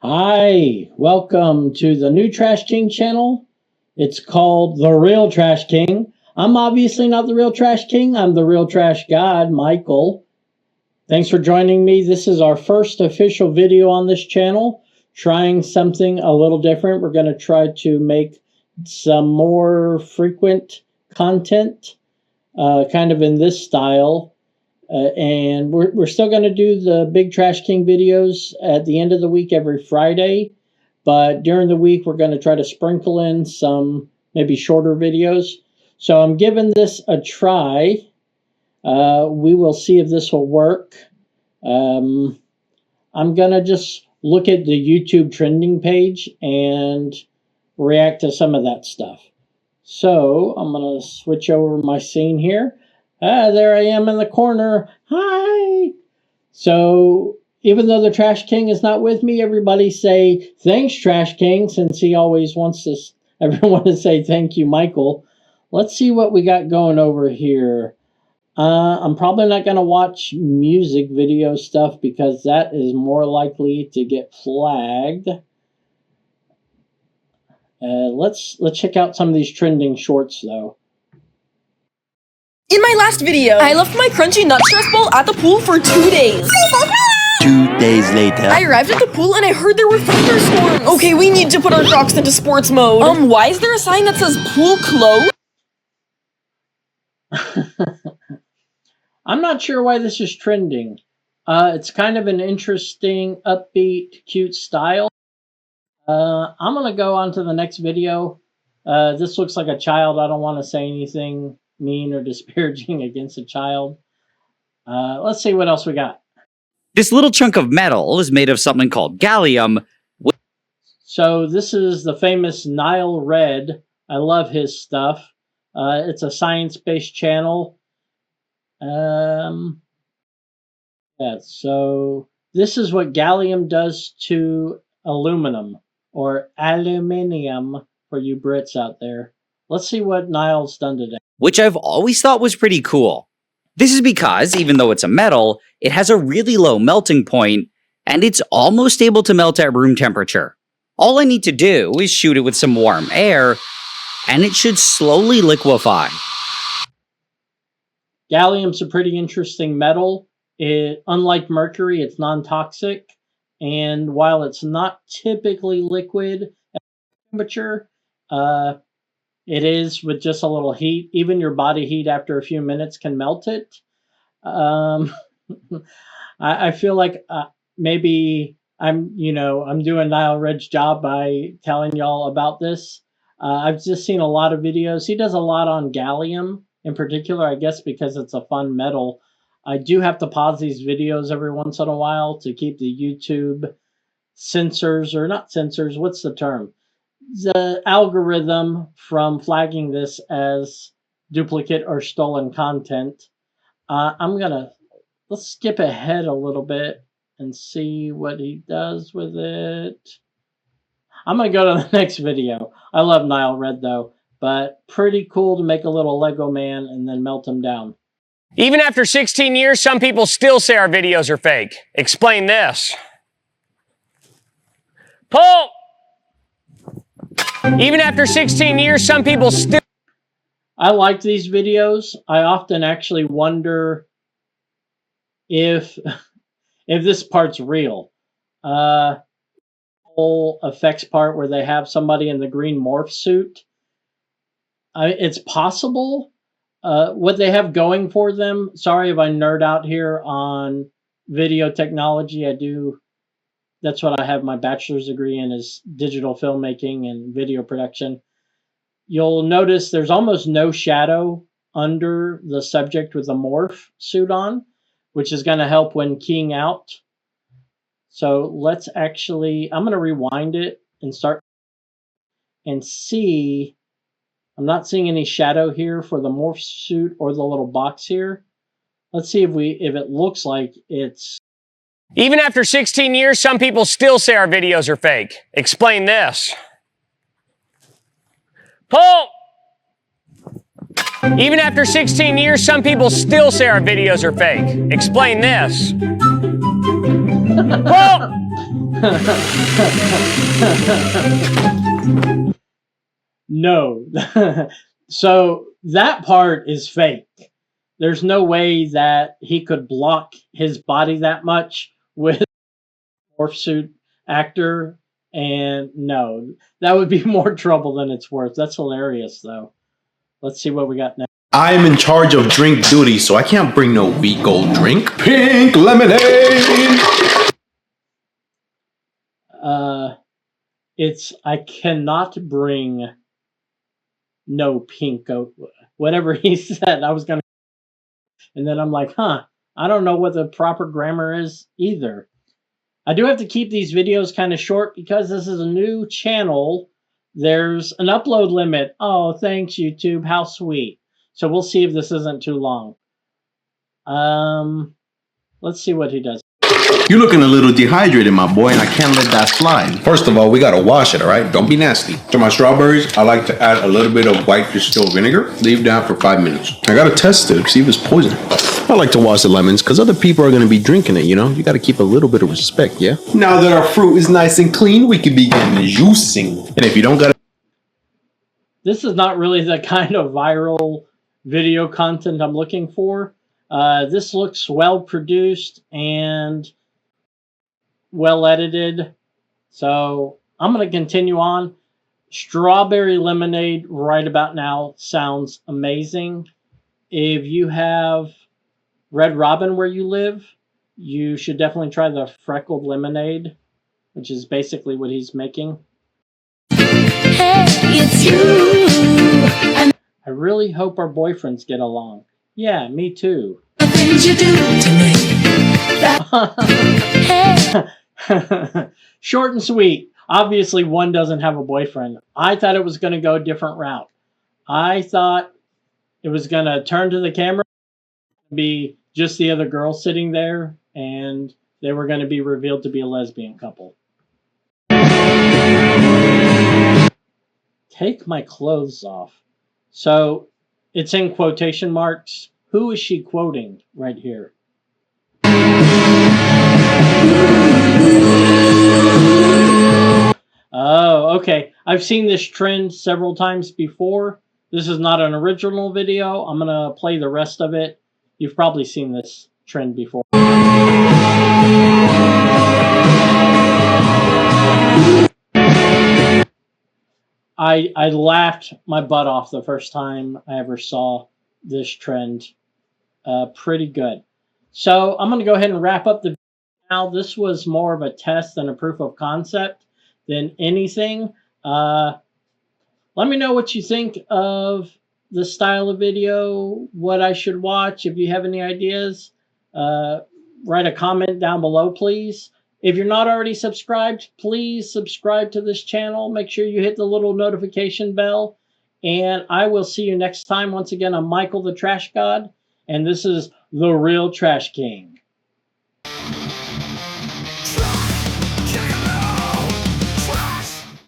Hi, welcome to the new Trash King channel. It's called The Real Trash King. I'm obviously not the real Trash King. I'm the real Trash God, Michael. Thanks for joining me. This is our first official video on this channel, trying something a little different. We're going to try to make some more frequent content, kind of in this style. And we're still going to do the big Trash King videos at the end of the week every Friday. But during the week, we're going to try to sprinkle in some maybe shorter videos. So I'm giving this a try. We will see if this will work. I'm going to just look at the YouTube trending page and react to some of that stuff. So I'm going to switch over my scene here. There I am in the corner. Hi! So, even though the Trash King is not with me, everybody say, thanks, Trash King, since he always wants everyone to say thank you, Michael. Let's see what we got going over here. I'm probably not going to watch music video stuff because that is more likely to get flagged. Let's check out some of these trending shorts, though. In my last video, I left my crunchy nut stress ball at the pool for 2 days. 2 days later, I arrived at the pool and I heard there were thunderstorms. Okay, we need to put our Crocs into sports mode. Why is there a sign that says pool closed? I'm not sure why this is trending. It's kind of an interesting, upbeat, cute style. I'm going to go on to the next video. This looks like a child. I don't want to say anything mean or disparaging against a child. Let's see what else we got. this little chunk of metal is made of something called gallium. So this is the famous NileRed. I love his stuff. It's a science-based channel. Yeah, so this is what gallium does to aluminum, or aluminium for you Brits out there. Let's see what Nile's done today. Which I've always thought was pretty cool. This is because, even though it's a metal, it has a really low melting point, and it's almost able to melt at room temperature. All I need to do is shoot it with some warm air, and it should slowly liquefy. Gallium's a pretty interesting metal. Unlike mercury, it's non-toxic, and while it's not typically liquid at temperature, it is with just a little heat. Even your body heat after a few minutes can melt it. I feel like maybe I'm doing NileRed's job by telling y'all about this. I've just seen a lot of videos. He does a lot on gallium in particular, I guess because it's a fun metal. I do have to pause these videos every once in a while to keep the YouTube censors, or not censors, what's the term? The algorithm from flagging this as duplicate or stolen content. Let's skip ahead a little bit and see what he does with it. I'm gonna go to the next video. I love NileRed though, but pretty cool to make a little Lego man and then melt him down. Even after 16 years, some people still say our videos are fake. Explain this. Pull! Even after 16 years, some people still... I like these videos. I often actually wonder if this part's real. Whole effects part where they have somebody in the green morph suit. It's possible. What they have going for them, sorry if I nerd out here on video technology. That's what I have my bachelor's degree in, is digital filmmaking and video production. You'll notice there's almost no shadow under the subject with the morph suit on, which is going to help when keying out. So let's actually, I'm going to rewind it and start and see. I'm not seeing any shadow here for the morph suit or the little box here. Let's see if it looks like it's... Even after 16 years, some people still say our videos are fake. Explain this. Pull! Even after 16 years, some people still say our videos are fake. Explain this. Pull! No. So that part is fake. There's no way that he could block his body that much with a morph suit actor. And no, that would be more trouble than it's worth. That's hilarious, though. Let's see what we got next. I'm in charge of drink duty, so I can't bring no weak old drink. Pink lemonade! It's, I cannot bring no pink, whatever he said. I was going to, and then I'm like, I don't know what the proper grammar is either. I do have to keep these videos kind of short because this is a new channel. There's an upload limit. Oh, thanks, YouTube. How sweet. So we'll see if this isn't too long. Let's see what he does. You're looking a little dehydrated, my boy, and I can't let that slide. First of all, we gotta wash it, all right? Don't be nasty. To my strawberries, I like to add a little bit of white distilled vinegar. Leave that for 5 minutes. I gotta test it, see if it's poison. I like to wash the lemons because other people are gonna be drinking it, you know? You gotta keep a little bit of respect, yeah? Now that our fruit is nice and clean, we can begin juicing. And if you don't got This is not really the kind of viral video content I'm looking for. This looks well produced and well edited. So I'm going to continue on. Strawberry lemonade right about now sounds amazing. If you have Red Robin where you live, you should definitely try the Freckled lemonade, which is basically what he's making. Hey, it's you. I really hope our boyfriends get along. Yeah, me too. The things you do to me. Hey. Short and sweet. Obviously, one doesn't have a boyfriend. I thought it was going to go a different route. I thought it was going to turn to the camera, be just the other girl sitting there, and they were going to be revealed to be a lesbian couple. Take my clothes off. So it's in quotation marks. Who is she quoting right here? Oh, okay. I've seen this trend several times before. This is not an original video. I'm going to play the rest of it. You've probably seen this trend before. I laughed my butt off the first time I ever saw this trend. Pretty good. So I'm going to go ahead and wrap up the video now. This was more of a test than a proof of concept than anything. Let me know what you think of the style of video, what I should watch. If you have any ideas, write a comment down below, please. If you're not already subscribed, please subscribe to this channel. Make sure you hit the little notification bell. And I will see you next time. Once again, I'm Michael the Trash God, and this is The Real Trash King.